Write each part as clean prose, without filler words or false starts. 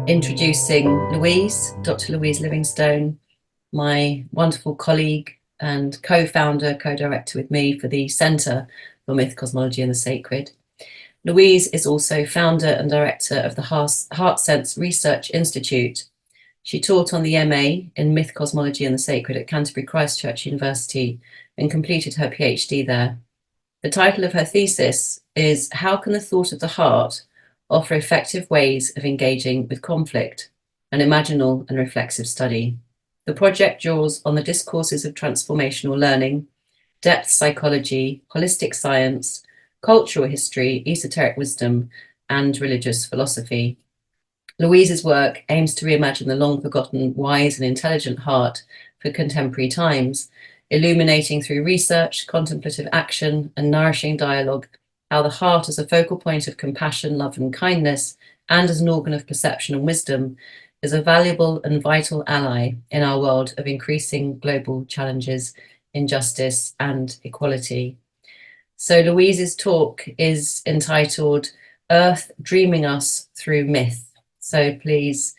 introducing Louise, Dr. Louise Livingstone, my wonderful colleague and co-founder, co-director with me for the Centre for Myth, Cosmology and the Sacred. Louise is also founder and director of the Heart Sense Research Institute. She taught on the MA in Myth, Cosmology and the Sacred at Canterbury Christ Church University and completed her PhD there. The title of her thesis is How Can the Thought of the Heart Offer Effective Ways of Engaging with Conflict? An Imaginal and Reflexive Study. The project draws on the discourses of transformational learning, depth psychology, holistic science, cultural history, esoteric wisdom, and religious philosophy. Louise's work aims to reimagine the long-forgotten wise and intelligent heart for contemporary times, illuminating through research, contemplative action, and nourishing dialogue how the heart as a focal point of compassion, love, and kindness, and as an organ of perception and wisdom, is a valuable and vital ally in our world of increasing global challenges, injustice, and equality. So Louise's talk is entitled Earth Dreaming Us Through Myth. So please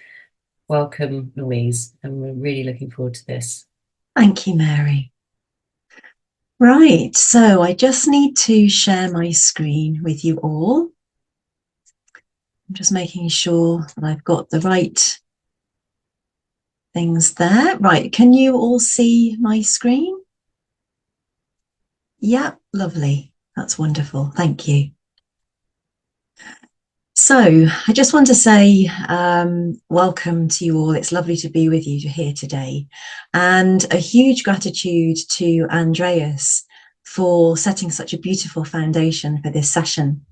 welcome Louise, and we're really looking forward to this. Thank you, Mary. Right, so I just need to share my screen with you all. I'm just making sure that I've got the right things there. Right, can you all see my screen? Yeah, lovely. That's wonderful. Thank you. So I just want to say welcome to you all. It's lovely to be with you here today. And a huge gratitude to Andreas for setting such a beautiful foundation for this session.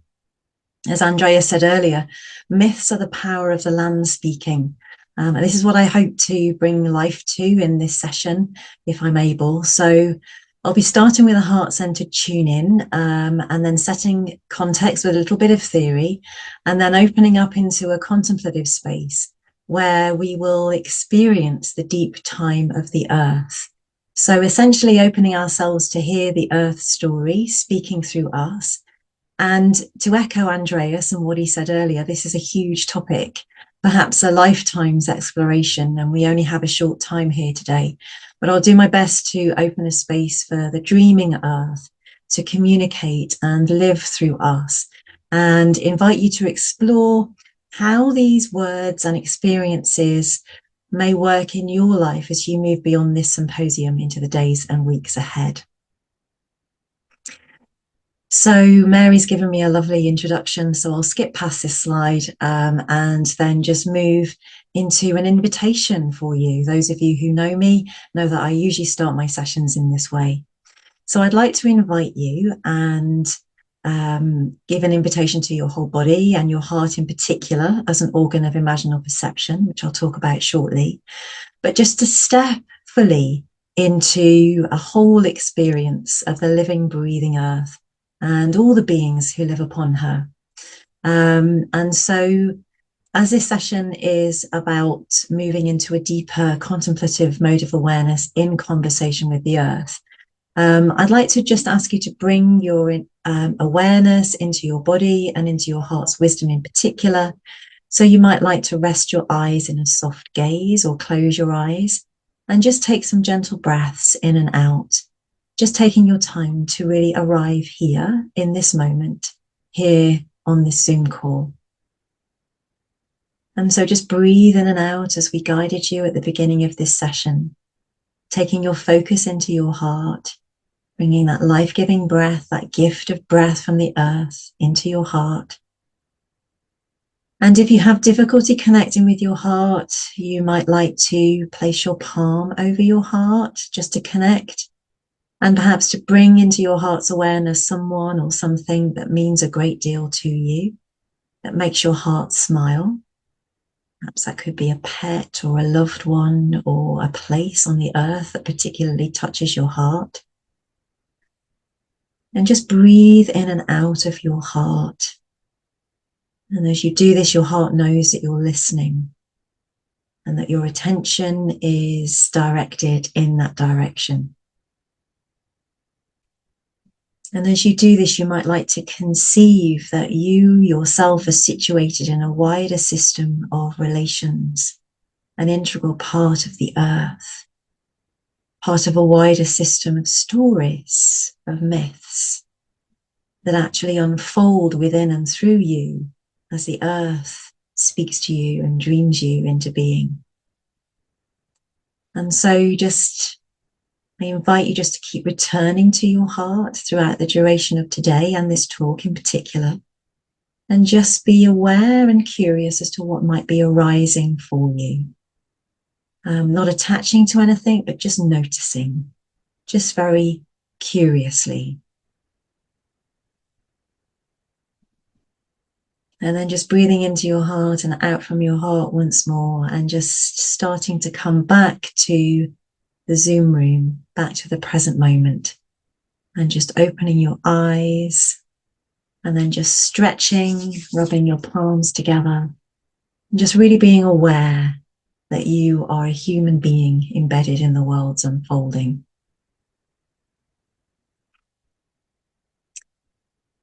As Andreas said earlier, myths are the power of the land speaking. And this is what I hope to bring life to in this session, if I'm able. So I'll be starting with a heart-centered tune-in and then setting context with a little bit of theory and then opening up into a contemplative space where we will experience the deep time of the earth. So essentially opening ourselves to hear the earth story speaking through us. And to echo Andreas and what he said earlier, this is a huge topic, perhaps a lifetime's exploration, and we only have a short time here today. But I'll do my best to open a space for the dreaming earth to communicate and live through us, and invite you to explore how these words and experiences may work in your life as you move beyond this symposium into the days and weeks ahead. So Mary's given me a lovely introduction, so I'll skip past this slide and then just move into an invitation for you. Those of you who know me know that I usually start my sessions in this way. So I'd like to invite you and give an invitation to your whole body and your heart in particular as an organ of imaginal perception, which I'll talk about shortly, but just to step fully into a whole experience of the living, breathing earth and all the beings who live upon her. And so as this session is about moving into a deeper contemplative mode of awareness in conversation with the earth, I'd like to just ask you to bring your awareness into your body and into your heart's wisdom in particular. So you might like to rest your eyes in a soft gaze or close your eyes and just take some gentle breaths in and out. Just taking your time to really arrive here in this moment, here on this Zoom call. And so just breathe in and out as we guided you at the beginning of this session, taking your focus into your heart, bringing that life-giving breath, that gift of breath from the earth into your heart. And if you have difficulty connecting with your heart, you might like to place your palm over your heart just to connect. And perhaps to bring into your heart's awareness someone or something that means a great deal to you, that makes your heart smile. Perhaps that could be a pet or a loved one or a place on the earth that particularly touches your heart. And just breathe in and out of your heart. And as you do this, your heart knows that you're listening and that your attention is directed in that direction. And as you do this, you might like to conceive that you yourself are situated in a wider system of relations, an integral part of the earth, part of a wider system of stories, of myths that actually unfold within and through you as the earth speaks to you and dreams you into being. And so I invite you just to keep returning to your heart throughout the duration of today and this talk in particular, and just be aware and curious as to what might be arising for you. Not attaching to anything, but just noticing, just very curiously. And then just breathing into your heart and out from your heart once more, and just starting to come back to the Zoom room, back to the present moment, and just opening your eyes, and then just stretching, rubbing your palms together, and just really being aware that you are a human being embedded in the world's unfolding.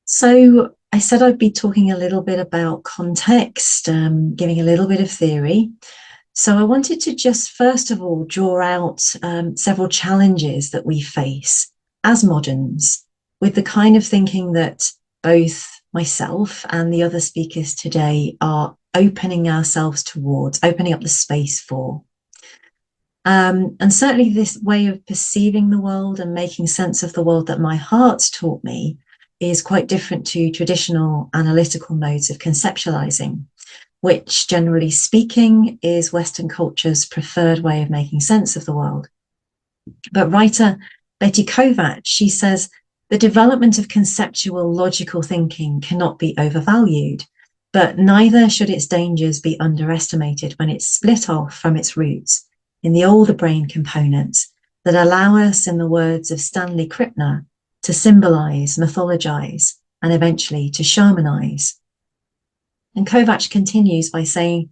So I said I'd be talking a little bit about context, giving a little bit of theory. So I wanted to just first of all draw out several challenges that we face as moderns with the kind of thinking that both myself and the other speakers today are opening ourselves towards, opening up the space for. And certainly this way of perceiving the world and making sense of the world that my heart's taught me is quite different to traditional analytical modes of conceptualizing, which generally speaking is Western culture's preferred way of making sense of the world. But writer Betty Kovacs, she says, the development of conceptual logical thinking cannot be overvalued, but neither should its dangers be underestimated when it's split off from its roots in the older brain components that allow us, in the words of Stanley Krippner, to symbolize, mythologize, and eventually to shamanize. And Kovacs continues by saying,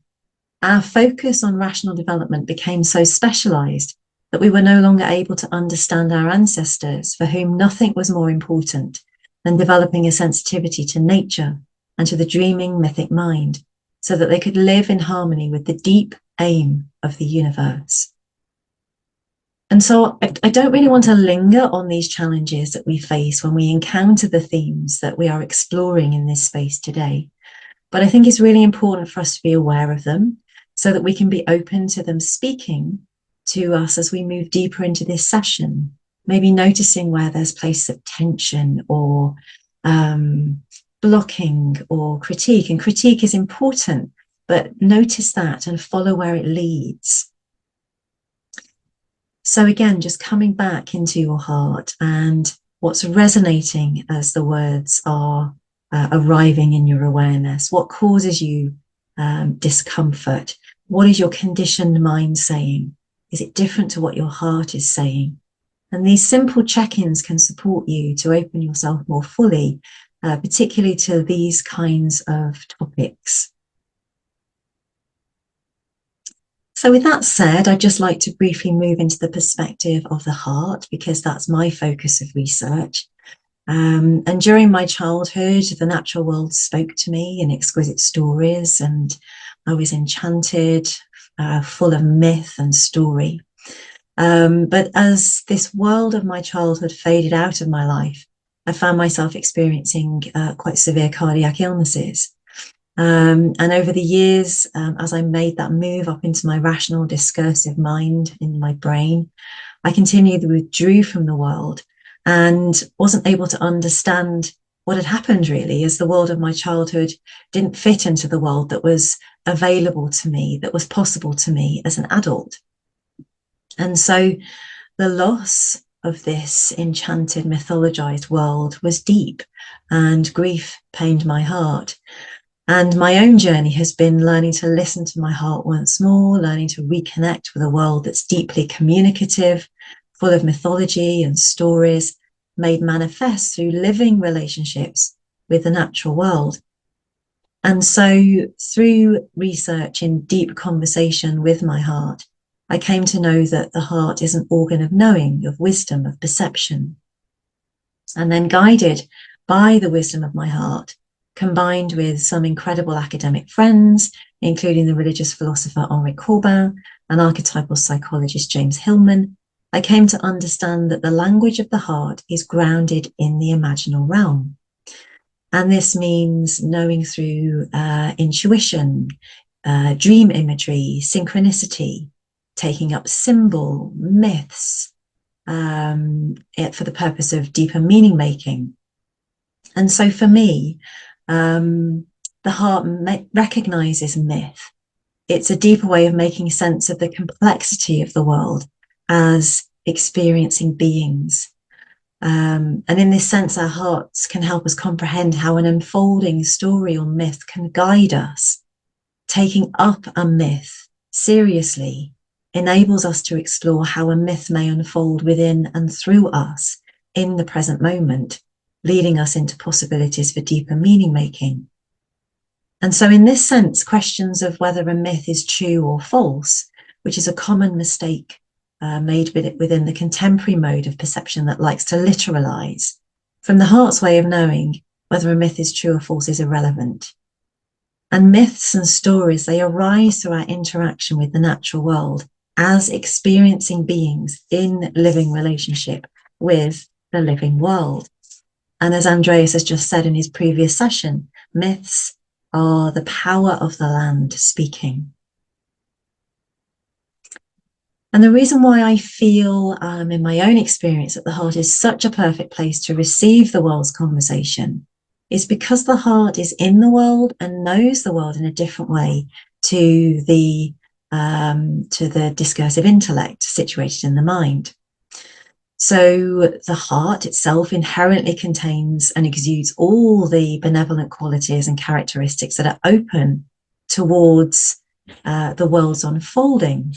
our focus on rational development became so specialized that we were no longer able to understand our ancestors, for whom nothing was more important than developing a sensitivity to nature and to the dreaming mythic mind, so that they could live in harmony with the deep aim of the universe. And so I don't really want to linger on these challenges that we face when we encounter the themes that we are exploring in this space today. But I think it's really important for us to be aware of them so that we can be open to them speaking to us as we move deeper into this session, maybe noticing where there's places of tension or blocking or critique. And critique is important, but notice that and follow where it leads. So again, just coming back into your heart and what's resonating as the words are arriving in your awareness. What causes you discomfort? What is your conditioned mind saying? Is it different to what your heart is saying? And these simple check-ins can support you to open yourself more fully, particularly to these kinds of topics. So with that said, I'd just like to briefly move into the perspective of the heart, because that's my focus of research. And during my childhood, the natural world spoke to me in exquisite stories, and I was enchanted, full of myth and story. But as this world of my childhood faded out of my life, I found myself experiencing quite severe cardiac illnesses. And over the years, as I made that move up into my rational discursive mind in my brain, I continually withdrew from the world and wasn't able to understand what had happened really, as the world of my childhood didn't fit into the world that was available to me, that was possible to me as an adult. And so the loss of this enchanted, mythologized world was deep, and grief pained my heart. And my own journey has been learning to listen to my heart once more, learning to reconnect with a world that's deeply communicative, full of mythology and stories, made manifest through living relationships with the natural world. And so through research in deep conversation with my heart, I came to know that the heart is an organ of knowing, of wisdom, of perception. And then guided by the wisdom of my heart, combined with some incredible academic friends, including the religious philosopher Henri Corbin and archetypal psychologist James Hillman, I came to understand that the language of the heart is grounded in the imaginal realm. And this means knowing through intuition, dream imagery, synchronicity, taking up symbol, myths, for the purpose of deeper meaning making. And so for me, the heart recognizes myth. It's a deeper way of making sense of the complexity of the world as experiencing beings. And in this sense, our hearts can help us comprehend how an unfolding story or myth can guide us. Taking up a myth seriously enables us to explore how a myth may unfold within and through us in the present moment, leading us into possibilities for deeper meaning making. And so in this sense, questions of whether a myth is true or false, which is a common mistake made within the contemporary mode of perception that likes to literalize, from the heart's way of knowing whether a myth is true or false is irrelevant. And myths and stories, they arise through our interaction with the natural world as experiencing beings in living relationship with the living world. And as Andreas has just said in his previous session, myths are the power of the land speaking. And the reason why I feel in my own experience that the heart is such a perfect place to receive the world's conversation is because the heart is in the world and knows the world in a different way to the discursive intellect situated in the mind. So the heart itself inherently contains and exudes all the benevolent qualities and characteristics that are open towards the world's unfolding.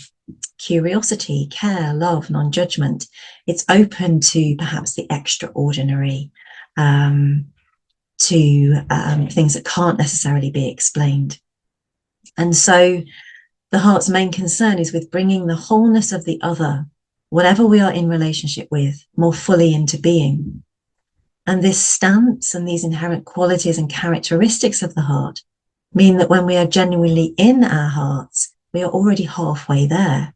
Curiosity, care, love, non-judgment. It's open to perhaps the extraordinary, to things that can't necessarily be explained. And so the heart's main concern is with bringing the wholeness of the other, whatever we are in relationship with, more fully into being. And this stance and these inherent qualities and characteristics of the heart mean that when we are genuinely in our hearts, we are already halfway there.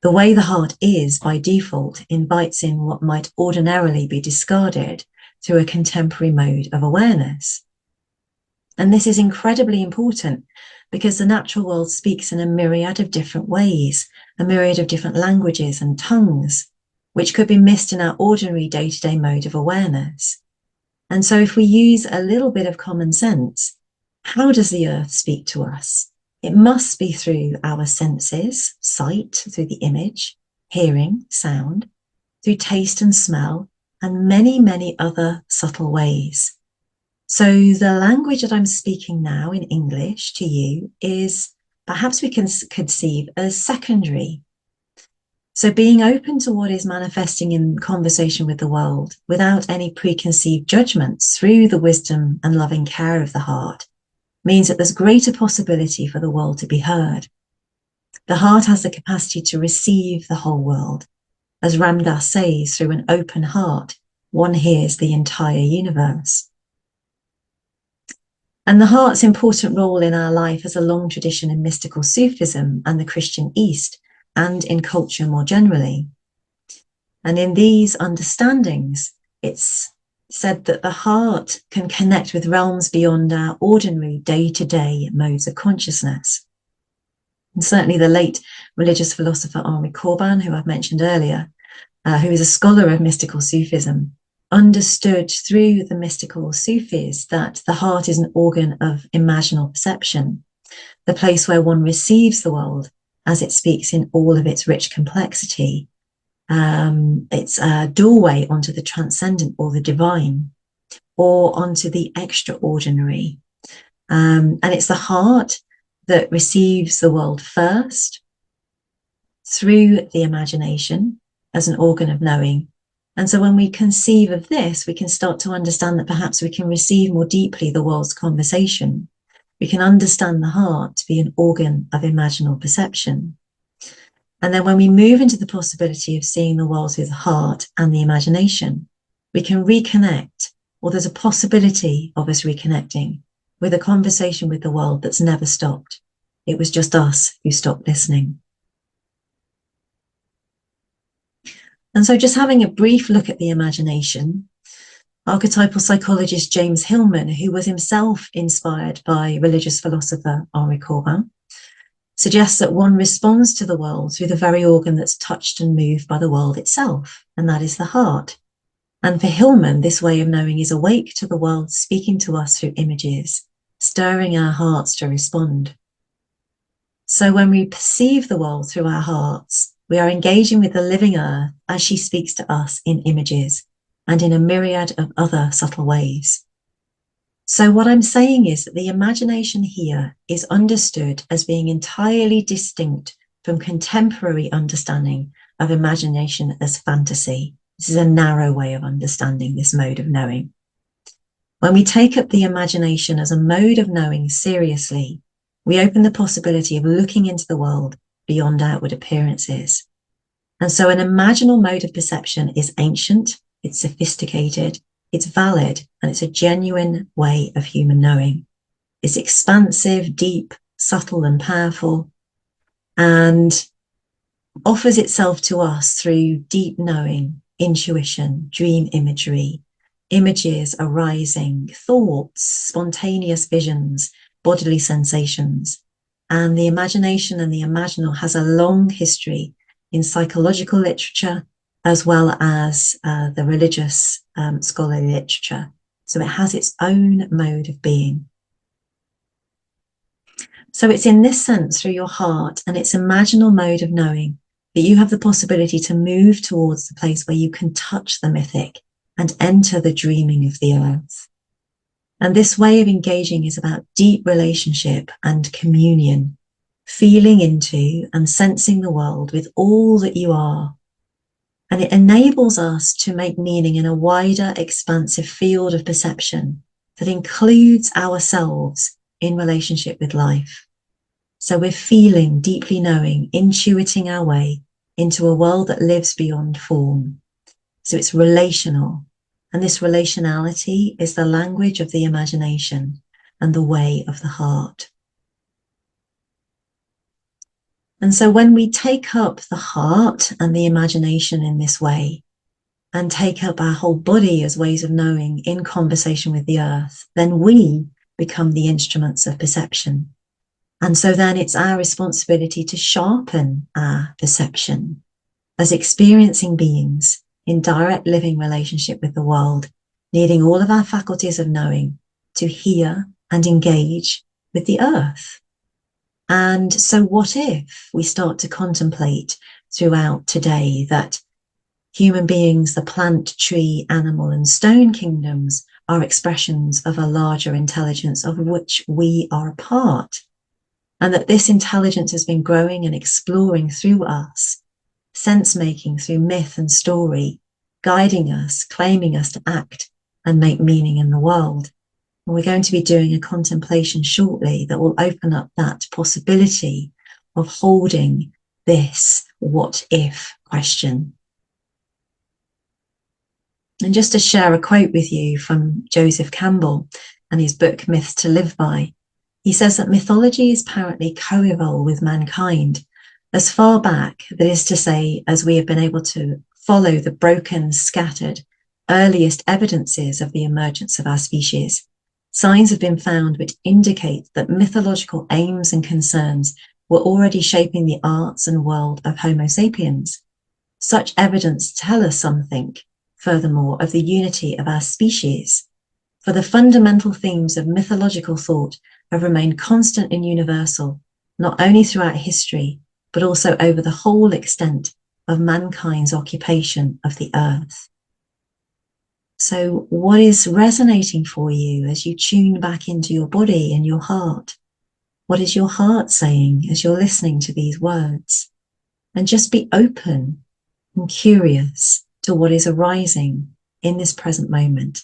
The way the heart is, by default, invites in what might ordinarily be discarded through a contemporary mode of awareness. And this is incredibly important because the natural world speaks in a myriad of different ways, a myriad of different languages and tongues, which could be missed in our ordinary day-to-day mode of awareness. And so if we use a little bit of common sense, how does the earth speak to us? It must be through our senses, sight, through the image, hearing, sound, through taste and smell, and many, many other subtle ways. So the language that I'm speaking now in English to you is perhaps we can conceive as secondary. So being open to what is manifesting in conversation with the world without any preconceived judgments through the wisdom and loving care of the heart means that there's greater possibility for the world to be heard. The heart has the capacity to receive the whole world. As Ram Dass says, through an open heart, one hears the entire universe. And the heart's important role in our life has a long tradition in mystical Sufism and the Christian East, and in culture more generally. And in these understandings, it's said that the heart can connect with realms beyond our ordinary day-to-day modes of consciousness. And certainly the late religious philosopher Henri Corbin, who I've mentioned earlier, who is a scholar of mystical Sufism, understood through the mystical Sufis that the heart is an organ of imaginal perception, the place where one receives the world as it speaks in all of its rich complexity. It's a doorway onto the transcendent or the divine, or onto the extraordinary. And it's the heart that receives the world first through the imagination as an organ of knowing. And so when we conceive of this, we can start to understand that perhaps we can receive more deeply the world's conversation. We can understand the heart to be an organ of imaginal perception. And then when we move into the possibility of seeing the world through the heart and the imagination, we can reconnect, or there's a possibility of us reconnecting with a conversation with the world that's never stopped. It was just us who stopped listening. And so just having a brief look at the imagination, archetypal psychologist James Hillman, who was himself inspired by religious philosopher Henri Corbin, suggests that one responds to the world through the very organ that's touched and moved by the world itself, and that is the heart. And for Hillman, this way of knowing is awake to the world speaking to us through images, stirring our hearts to respond. So when we perceive the world through our hearts, we are engaging with the living earth as she speaks to us in images and in a myriad of other subtle ways. So what I'm saying is that the imagination here is understood as being entirely distinct from contemporary understanding of imagination as fantasy. This is a narrow way of understanding this mode of knowing. When we take up the imagination as a mode of knowing seriously, we open the possibility of looking into the world beyond outward appearances. And so an imaginal mode of perception is ancient, it's sophisticated, it's valid, and it's a genuine way of human knowing. It's expansive, deep, subtle, and powerful, and offers itself to us through deep knowing, intuition, dream imagery, images arising, thoughts, spontaneous visions, bodily sensations. And the imagination and the imaginal has a long history in psychological literature, as well as the religious scholarly literature. So it has its own mode of being. So it's in this sense, through your heart and its imaginal mode of knowing, that you have the possibility to move towards the place where you can touch the mythic and enter the dreaming of the earth. And this way of engaging is about deep relationship and communion, feeling into and sensing the world with all that you are. And it enables us to make meaning in a wider, expansive field of perception that includes ourselves in relationship with life. So we're feeling, deeply knowing, intuiting our way into a world that lives beyond form. So it's relational. And this relationality is the language of the imagination and the way of the heart. And so when we take up the heart and the imagination in this way, and take up our whole body as ways of knowing in conversation with the earth, then we become the instruments of perception. And so then it's our responsibility to sharpen our perception as experiencing beings in direct living relationship with the world, needing all of our faculties of knowing to hear and engage with the earth. And so what if we start to contemplate throughout today that human beings, the plant, tree, animal, and stone kingdoms are expressions of a larger intelligence of which we are a part, and that this intelligence has been growing and exploring through us, sense-making through myth and story, guiding us, claiming us to act and make meaning in the world. And we're going to be doing a contemplation shortly that will open up that possibility of holding this what if question. And just to share a quote with you from Joseph Campbell and his book Myths to Live By, he says that mythology is apparently co-evolved with mankind as far back, that is to say, as we have been able to follow the broken, scattered, earliest evidences of the emergence of our species. Signs have been found which indicate that mythological aims and concerns were already shaping the arts and world of Homo sapiens. Such evidence tell us something, furthermore, of the unity of our species. For the fundamental themes of mythological thought have remained constant and universal, not only throughout history, but also over the whole extent of mankind's occupation of the earth. So what is resonating for you as you tune back into your body and your heart? What is your heart saying as you're listening to these words? And just be open and curious to what is arising in this present moment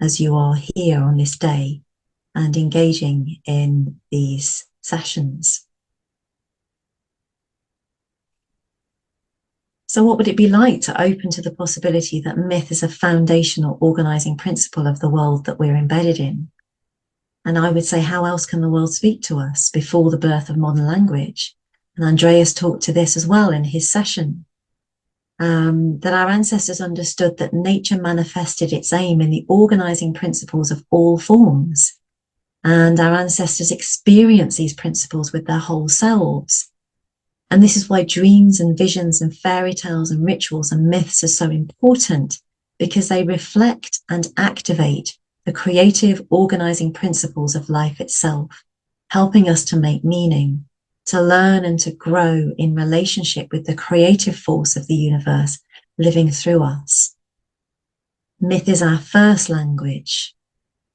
as you are here on this day and engaging in these sessions. So what would it be like to open to the possibility that myth is a foundational organizing principle of the world that we're embedded in? And I would say, how else can the world speak to us before the birth of modern language? And Andreas talked to this as well in his session, that our ancestors understood that nature manifested its aim in the organizing principles of all forms. And our ancestors experienced these principles with their whole selves. And this is why dreams and visions and fairy tales and rituals and myths are so important, because they reflect and activate the creative organizing principles of life itself, helping us to make meaning, to learn and to grow in relationship with the creative force of the universe living through us. Myth is our first language.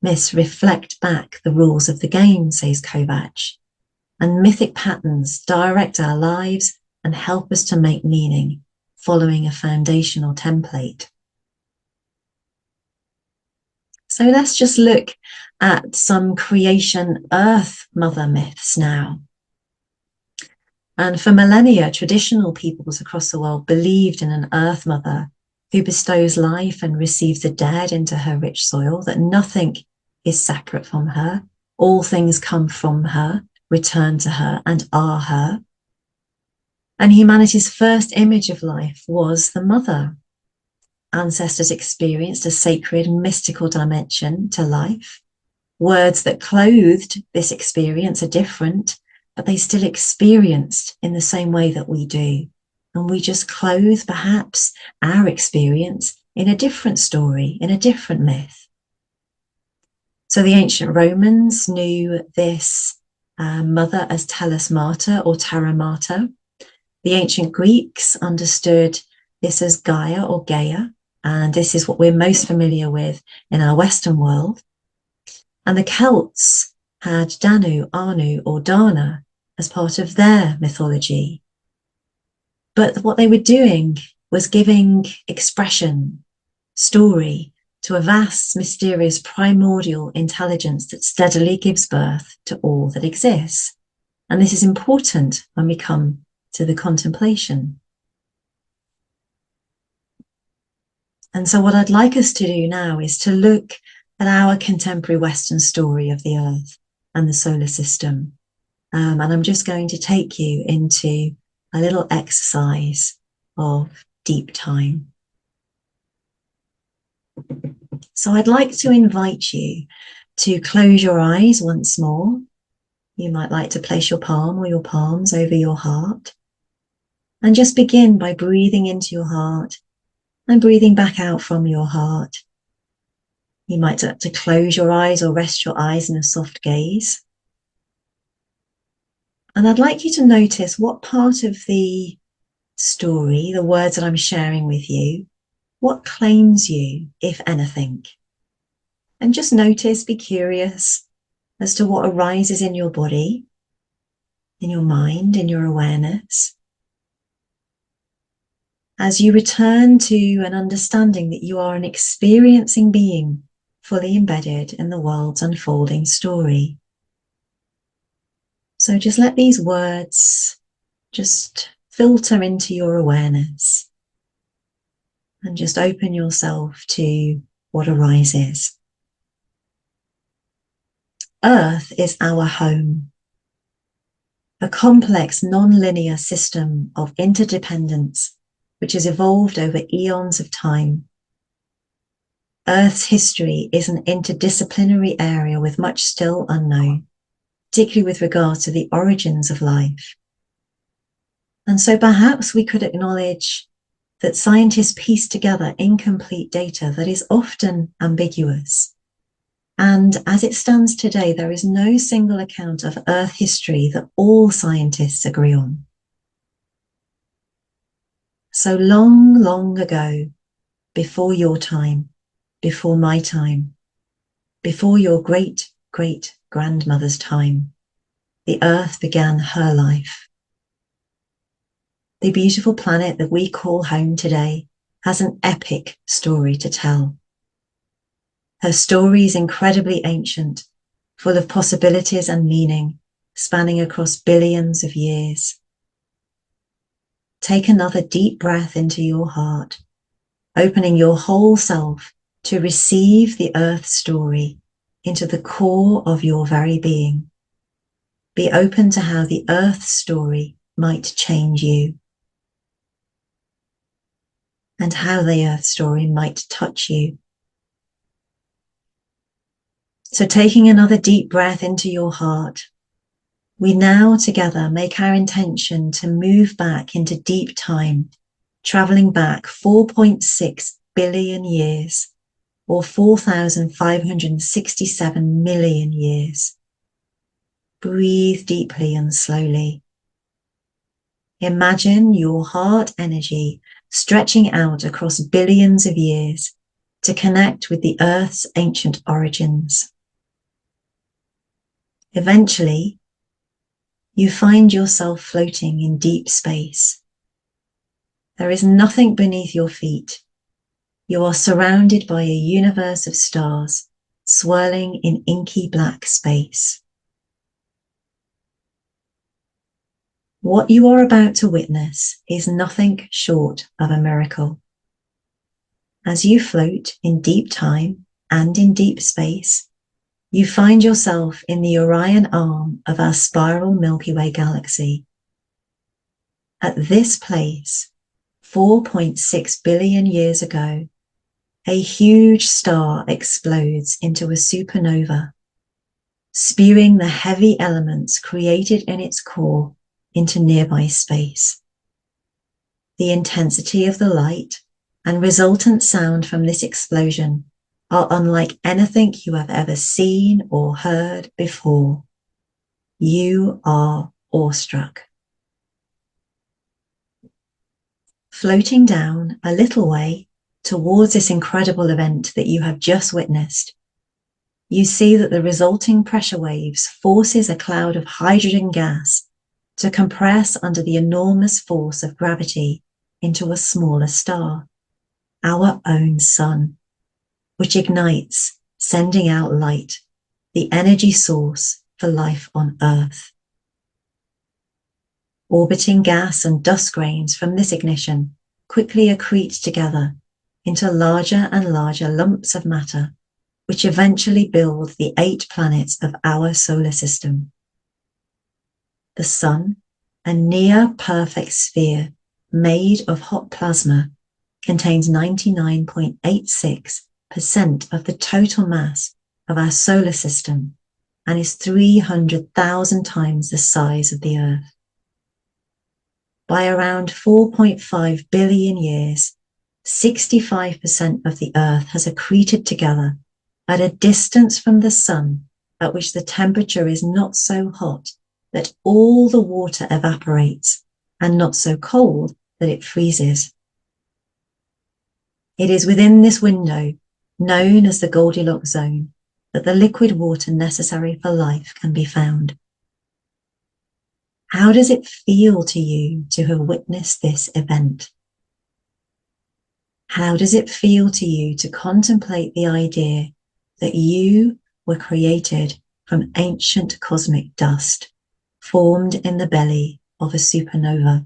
Myths reflect back the rules of the game, says Kovacs. And mythic patterns direct our lives and help us to make meaning, following a foundational template. So let's just look at some creation Earth Mother myths now. And for millennia, traditional peoples across the world believed in an Earth Mother who bestows life and receives the dead into her rich soil, that nothing is separate from her, all things come from her, return to her, and are her. And humanity's first image of life was the mother. Ancestors experienced a sacred, mystical dimension to life. Words that clothed this experience are different, but they still experienced in the same way that we do. And we just clothe, perhaps, our experience in a different story, in a different myth. So the ancient Romans knew this mother as Tellus Mater or Terra Mater. The ancient Greeks understood this as Gaia or Gaia, and this is what we're most familiar with in our Western world. And the Celts had Danu, Anu, or Dana as part of their mythology. But what they were doing was giving expression, story, to a vast, mysterious, primordial intelligence that steadily gives birth to all that exists. And this is important when we come to the contemplation. And so what I'd like us to do now is to look at our contemporary Western story of the Earth and the solar system. And I'm just going to take you into a little exercise of deep time. So I'd like to invite you to close your eyes once more. You might like to place your palm or your palms over your heart. And just begin by breathing into your heart and breathing back out from your heart. You might have to close your eyes or rest your eyes in a soft gaze. And I'd like you to notice what part of the story, the words that I'm sharing with you, what claims you, if anything. And just notice, be curious as to what arises in your body, in your mind, in your awareness, as you return to an understanding that you are an experiencing being, fully embedded in the world's unfolding story. So just let these words just filter into your awareness and just open yourself to what arises. Earth is our home, a complex non-linear system of interdependence which has evolved over eons of time. Earth's history is an interdisciplinary area with much still unknown, particularly with regard to the origins of life. And so perhaps we could acknowledge that scientists piece together incomplete data that is often ambiguous. And as it stands today, there is no single account of Earth history that all scientists agree on. So long, long ago, before your time, before my time, before your great-great-grandmother's time, the Earth began her life. The beautiful planet that we call home today has an epic story to tell. Her story is incredibly ancient, full of possibilities and meaning, spanning across billions of years. take another deep breath into your heart, opening your whole self to receive the earth story into the core of your very being. Be open to how the earth story might change you and how the earth story might touch you. So taking another deep breath into your heart, we now together make our intention to move back into deep time, traveling back 4.6 billion years, or 4,567 million years. Breathe deeply and slowly. Imagine your heart energy stretching out across billions of years to connect with the Earth's ancient origins. Eventually, you find yourself floating in deep space. There is nothing beneath your feet. You are surrounded by a universe of stars swirling in inky black space. What you are about to witness is nothing short of a miracle. As you float in deep time and in deep space, you find yourself in the Orion arm of our spiral Milky Way galaxy. At this place, 4.6 billion years ago, a huge star explodes into a supernova, spewing the heavy elements created in its core into nearby space. The intensity of the light and resultant sound from this explosion are unlike anything you have ever seen or heard before. You are awestruck. Floating down a little way towards this incredible event that you have just witnessed, you see that the resulting pressure waves forces a cloud of hydrogen gas to compress under the enormous force of gravity into a smaller star, our own sun, which ignites, sending out light, the energy source for life on Earth. Orbiting gas and dust grains from this ignition quickly accrete together into larger and larger lumps of matter, which eventually build the 8 planets of our solar system. The sun, a near-perfect sphere made of hot plasma, contains 99.86% of the total mass of our solar system and is 300,000 times the size of the Earth. By around 4.5 billion years, 65% of the Earth has accreted together at a distance from the sun at which the temperature is not so hot that all the water evaporates and not so cold that it freezes. It is within this window, known as the Goldilocks zone, that the liquid water necessary for life can be found. How does it feel to you to have witnessed this event? How does it feel to you to contemplate the idea that you were created from ancient cosmic dust, formed in the belly of a supernova?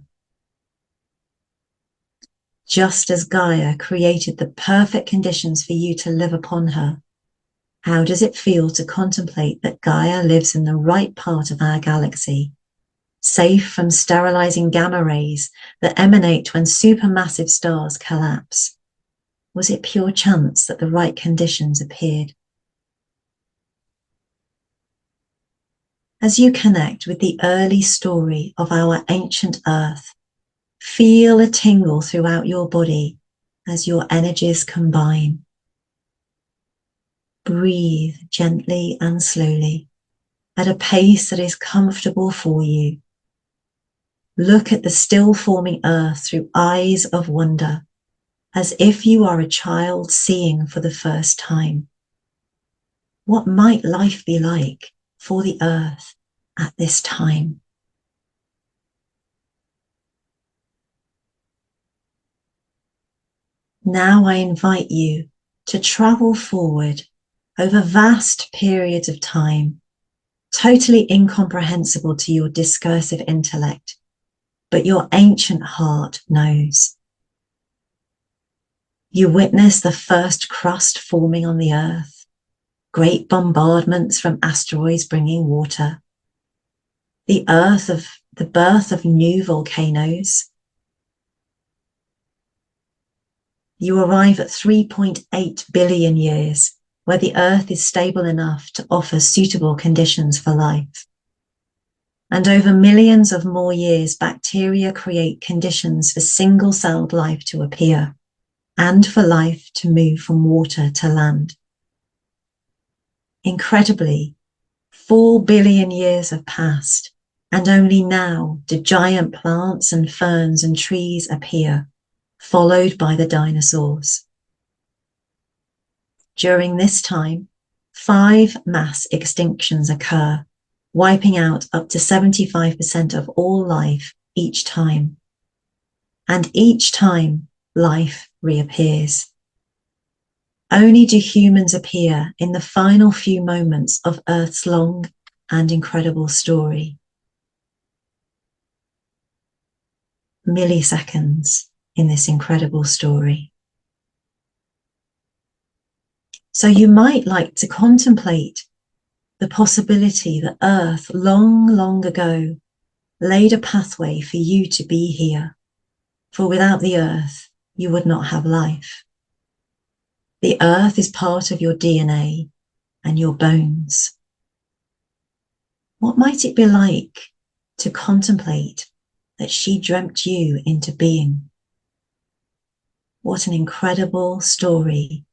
Just as Gaia created the perfect conditions for you to live upon her, how does it feel to contemplate that Gaia lives in the right part of our galaxy, safe from sterilizing gamma rays that emanate when supermassive stars collapse? Was it pure chance that the right conditions appeared? As you connect with the early story of our ancient Earth, feel a tingle throughout your body as your energies combine. Breathe gently and slowly at a pace that is comfortable for you. Look at the still forming Earth through eyes of wonder, as if you are a child seeing for the first time. What might life be like for the Earth at this time? Now I invite you to travel forward over vast periods of time, totally incomprehensible to your discursive intellect, but your ancient heart knows. You witness the first crust forming on the earth, great bombardments from asteroids bringing water, the birth of new volcanoes. You arrive at 3.8 billion years, where the earth is stable enough to offer suitable conditions for life. And over millions of more years, bacteria create conditions for single-celled life to appear and for life to move from water to land. Incredibly, 4 billion years have passed, and only now do giant plants and ferns and trees appear, followed by the dinosaurs. During this time, 5 mass extinctions occur, wiping out up to 75% of all life each time. And each time, life reappears. Only do humans appear in the final few moments of Earth's long and incredible story. Milliseconds in this incredible story. So you might like to contemplate the possibility that Earth long, long ago laid a pathway for you to be here, for without the Earth, you would not have life. The Earth is part of your DNA and your bones. What might it be like to contemplate that she dreamt you into being? What an incredible story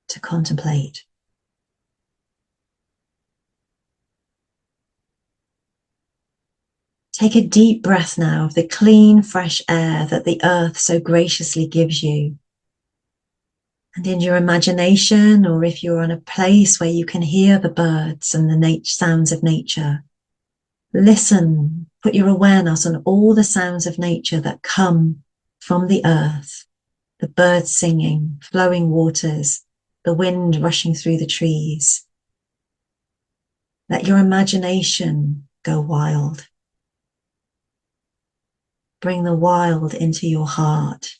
to contemplate. Take a deep breath now of the clean, fresh air that the earth so graciously gives you. And in your imagination, or if you're in a place where you can hear the birds and the sounds of nature, listen, put your awareness on all the sounds of nature that come from the earth, the birds singing, flowing waters, the wind rushing through the trees. Let your imagination go wild. Bring the wild into your heart.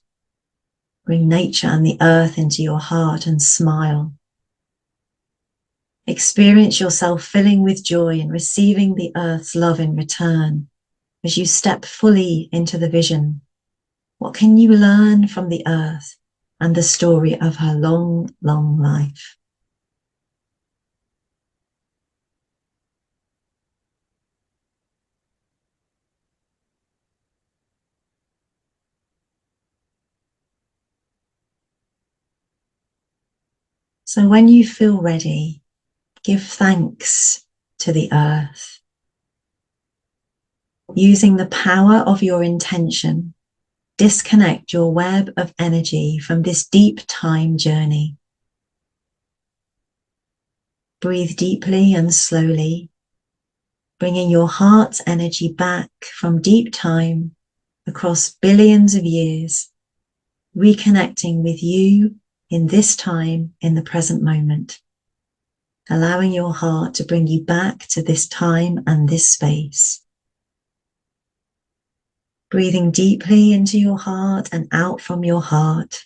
Bring nature and the earth into your heart and smile. Experience yourself filling with joy and receiving the earth's love in return as you step fully into the vision. What can you learn from the earth and the story of her long, long life? So when you feel ready, give thanks to the earth. Using the power of your intention, disconnect your web of energy from this deep time journey. Breathe deeply and slowly, bringing your heart's energy back from deep time across billions of years, reconnecting with you in this time, in the present moment, allowing your heart to bring you back to this time and this space. Breathing deeply into your heart and out from your heart,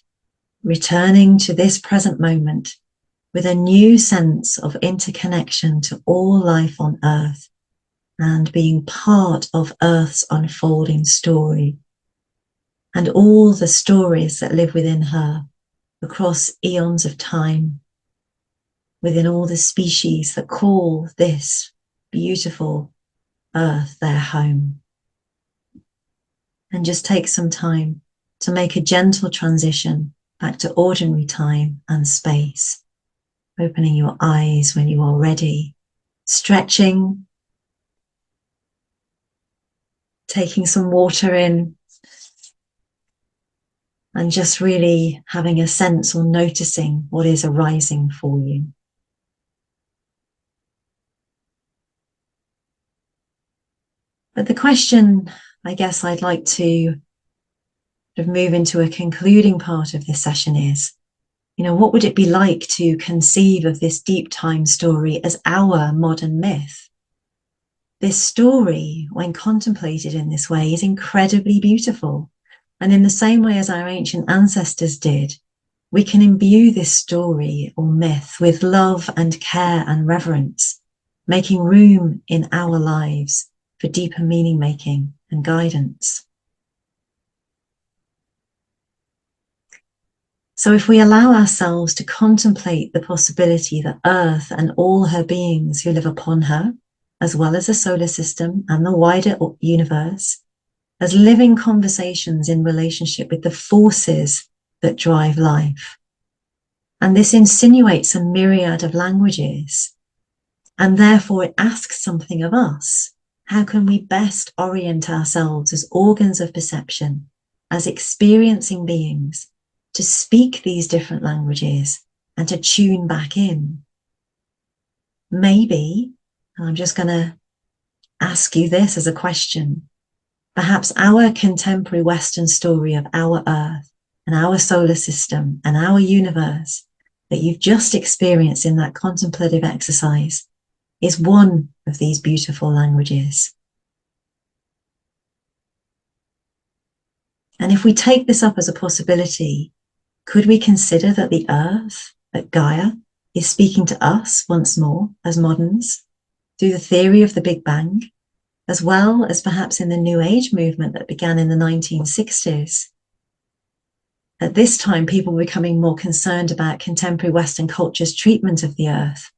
returning to this present moment with a new sense of interconnection to all life on Earth and being part of Earth's unfolding story and all the stories that live within her across eons of time, within all the species that call this beautiful Earth their home. And just take some time to make a gentle transition back to ordinary time and space, opening your eyes when you are ready, stretching, taking some water in, and just really having a sense or noticing what is arising for you. But the question, I guess I'd like to move into a concluding part of this session is, what would it be like to conceive of this deep time story as our modern myth? This story, when contemplated in this way, is incredibly beautiful. And in the same way as our ancient ancestors did, we can imbue this story or myth with love and care and reverence, making room in our lives for deeper meaning making and guidance. So if we allow ourselves to contemplate the possibility that Earth and all her beings who live upon her, as well as the solar system and the wider universe, as living conversations in relationship with the forces that drive life. And this insinuates a myriad of languages, and therefore it asks something of us. How can we best orient ourselves as organs of perception, as experiencing beings, to speak these different languages and to tune back in? Maybe, and I'm just going to ask you this as a question, perhaps our contemporary Western story of our Earth and our solar system and our universe that you've just experienced in that contemplative exercise is one of these beautiful languages. And if we take this up as a possibility, could we consider that the Earth, that Gaia, is speaking to us once more as moderns through the theory of the Big Bang, as well as perhaps in the New Age movement that began in the 1960s? At this time, people were becoming more concerned about contemporary Western culture's treatment of the Earth.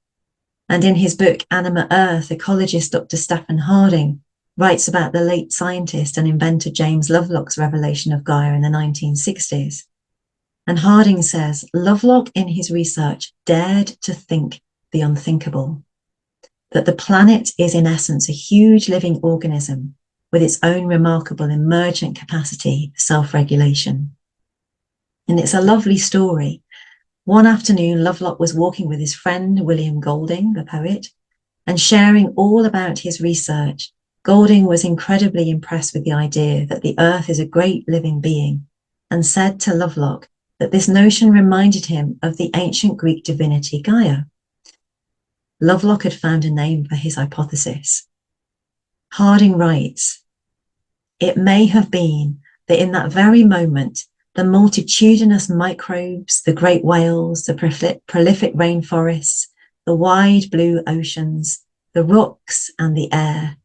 And in his book, Animate Earth, ecologist Dr. Stephen Harding writes about the late scientist and inventor James Lovelock's revelation of Gaia in the 1960s. And Harding says, Lovelock in his research dared to think the unthinkable, that the planet is in essence a huge living organism with its own remarkable emergent capacity for self-regulation. And it's a lovely story. One afternoon, Lovelock was walking with his friend, William Golding, the poet, and sharing all about his research. Golding was incredibly impressed with the idea that the Earth is a great living being and said to Lovelock that this notion reminded him of the ancient Greek divinity Gaia. Lovelock had found a name for his hypothesis. Harding writes, "It may have been that in that very moment, the multitudinous microbes, the great whales, the prolific rainforests, the wide blue oceans, the rocks and the air,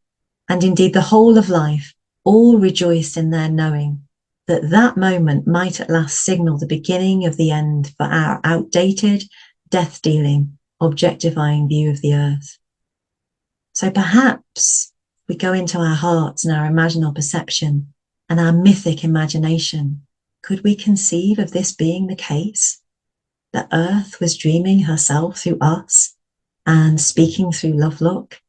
and indeed the whole of life, all rejoiced in their knowing that that moment might at last signal the beginning of the end for our outdated, death-dealing, objectifying view of the Earth." So perhaps we go into our hearts and our imaginal perception and our mythic imagination. Could we conceive of this being the case? That Earth was dreaming herself through us and speaking through Lovelock?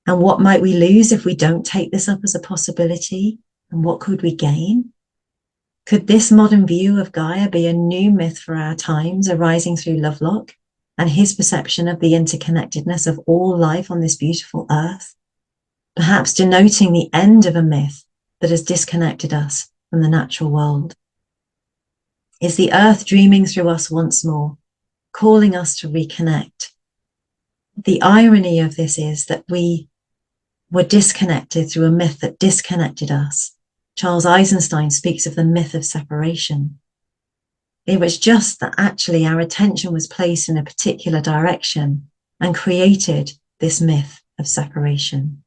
And what might we lose if we don't take this up as a possibility? And what could we gain? Could this modern view of Gaia be a new myth for our times, arising through Lovelock and his perception of the interconnectedness of all life on this beautiful Earth? Perhaps denoting the end of a myth that has disconnected us from the natural world. Is the Earth dreaming through us once more, calling us to reconnect? The irony of this is that we were disconnected through a myth that disconnected us. Charles Eisenstein speaks of the myth of separation. It was just that actually our attention was placed in a particular direction and created this myth of separation.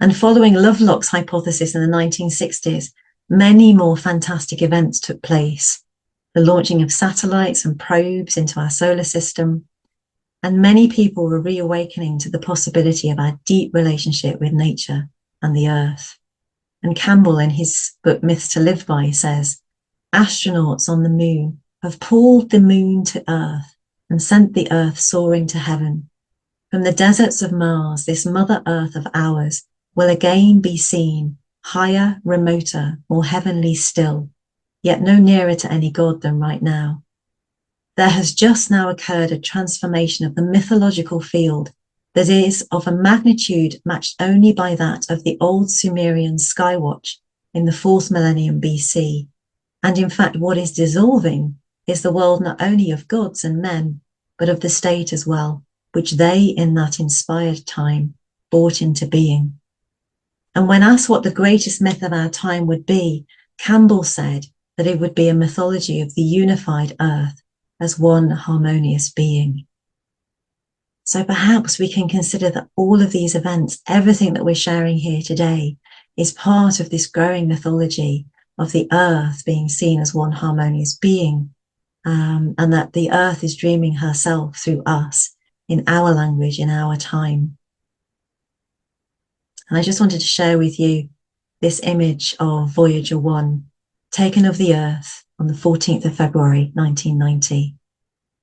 And following Lovelock's hypothesis in the 1960s, many more fantastic events took place. The launching of satellites and probes into our solar system, and many people were reawakening to the possibility of our deep relationship with nature and the Earth. And Campbell, in his book Myths to Live By, says, "Astronauts on the moon have pulled the moon to Earth and sent the Earth soaring to heaven. From the deserts of Mars, this Mother Earth of ours will again be seen, higher, remoter, more heavenly still, yet no nearer to any God than right now. There has just now occurred a transformation of the mythological field that is of a magnitude matched only by that of the old Sumerian skywatch in the 4th millennium BC. And in fact, what is dissolving is the world not only of gods and men, but of the state as well, which they in that inspired time brought into being. And when asked what the greatest myth of our time would be, Campbell said that it would be a mythology of the unified earth as one harmonious being. So perhaps we can consider that all of these events, everything that we're sharing here today, is part of this growing mythology of the earth being seen as one harmonious being, and that the earth is dreaming herself through us in our language, in our time. And I just wanted to share with you this image of Voyager 1, taken of the Earth on the 14th of February, 1990.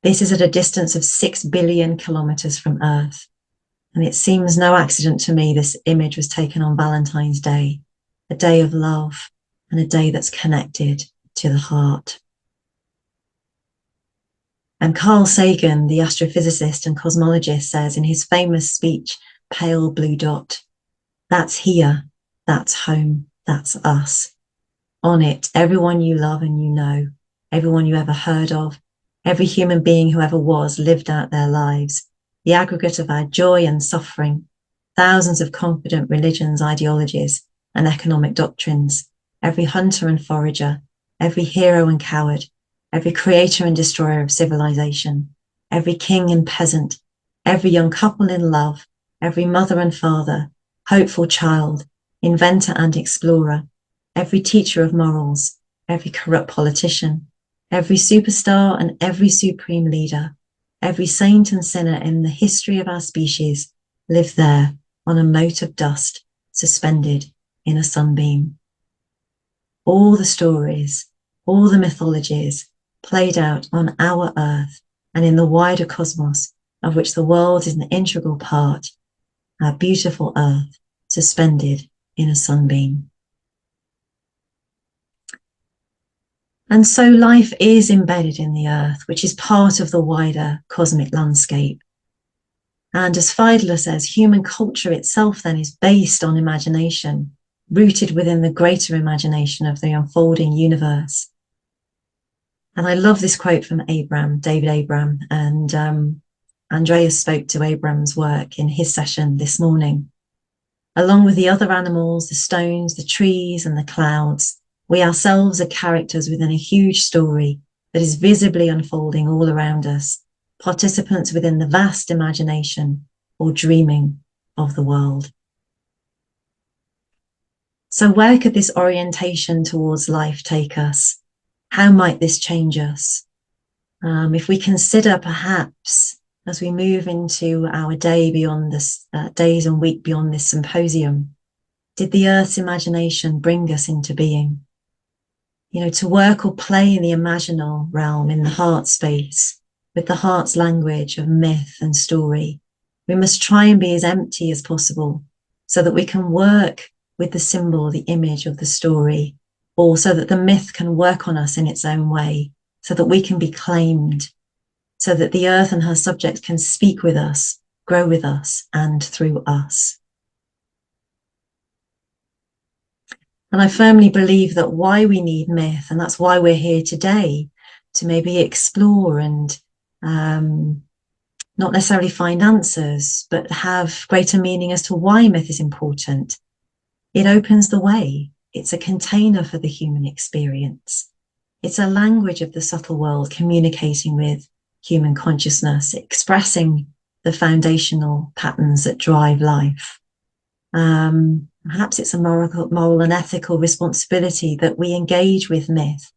This is at a distance of 6 billion kilometers from Earth. And it seems no accident to me this image was taken on Valentine's Day, a day of love and a day that's connected to the heart. And Carl Sagan, the astrophysicist and cosmologist, says in his famous speech, Pale Blue Dot, that's here, that's home, that's us. On it, everyone you love and you know, everyone you ever heard of, every human being who ever was lived out their lives, the aggregate of our joy and suffering, thousands of confident religions, ideologies, and economic doctrines, every hunter and forager, every hero and coward, every creator and destroyer of civilization, every king and peasant, every young couple in love, every mother and father, hopeful child, inventor and explorer, every teacher of morals, every corrupt politician, every superstar and every supreme leader, every saint and sinner in the history of our species live there on a mote of dust suspended in a sunbeam. All the stories, all the mythologies played out on our earth and in the wider cosmos of which the world is an integral part, our beautiful earth suspended in a sunbeam. And so life is embedded in the earth, which is part of the wider cosmic landscape. And as Feidler says, human culture itself then is based on imagination, rooted within the greater imagination of the unfolding universe. And I love this quote from David Abram, and Andreas spoke to Abram's work in his session this morning. Along with the other animals, the stones, the trees, and the clouds, we ourselves are characters within a huge story that is visibly unfolding all around us, participants within the vast imagination or dreaming of the world. So where could this orientation towards life take us? How might this change us? If we consider perhaps as we move into our day beyond this, days and week beyond this symposium, did the earth's imagination bring us into being? You know, to work or play in the imaginal realm, in the heart space, with the heart's language of myth and story, we must try and be as empty as possible so that we can work with the symbol, the image of the story, or so that the myth can work on us in its own way, so that we can be claimed, so that the earth and her subjects can speak with us, grow with us, and through us. And I firmly believe that why we need myth, and that's why we're here today, to maybe explore and not necessarily find answers, but have greater meaning as to why myth is important. It opens the way. It's a container for the human experience. It's a language of the subtle world communicating with human consciousness, expressing the foundational patterns that drive life. Perhaps it's a moral and ethical responsibility that we engage with myth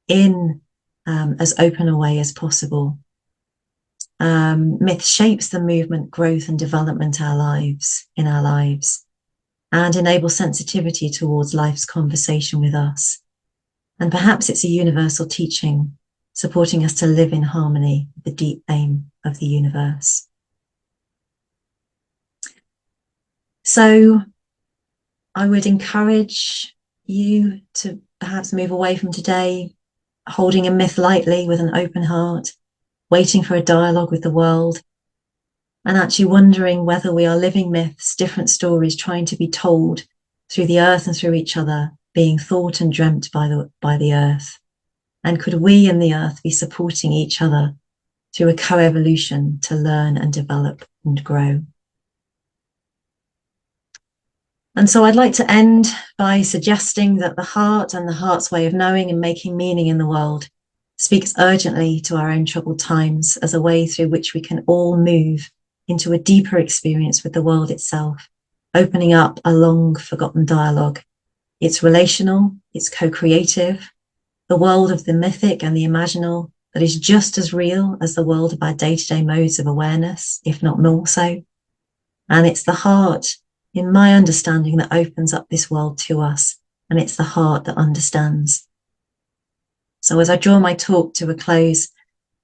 in as open a way as possible. Myth shapes the movement, growth and development in our lives, and enables sensitivity towards life's conversation with us. And perhaps it's a universal teaching, supporting us to live in harmony with the deep aim of the universe. So I would encourage you to perhaps move away from today, holding a myth lightly with an open heart, waiting for a dialogue with the world, and actually wondering whether we are living myths, different stories trying to be told through the earth and through each other, being thought and dreamt by the earth. And could we and the earth be supporting each other through a co-evolution to learn and develop and grow. And so I'd like to end by suggesting that the heart and the heart's way of knowing and making meaning in the world speaks urgently to our own troubled times as a way through which we can all move into a deeper experience with the world itself, opening up a long forgotten dialogue. It's relational, it's co-creative, the world of the mythic and the imaginal that is just as real as the world of our day-to-day modes of awareness, if not more so. And it's the heart, in my understanding, that opens up this world to us, and it's the heart that understands. So as I draw my talk to a close,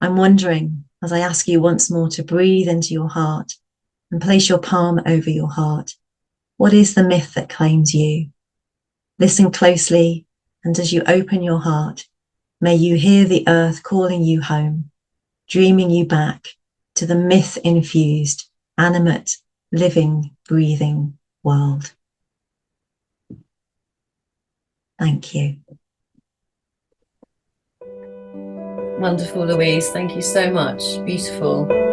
I'm wondering, as I ask you once more to breathe into your heart and place your palm over your heart, what is the myth that claims you? Listen closely, and as you open your heart, may you hear the earth calling you home, dreaming you back to the myth-infused, animate, living, breathing world. Thank you. Wonderful, Louise. Thank you so much. Beautiful.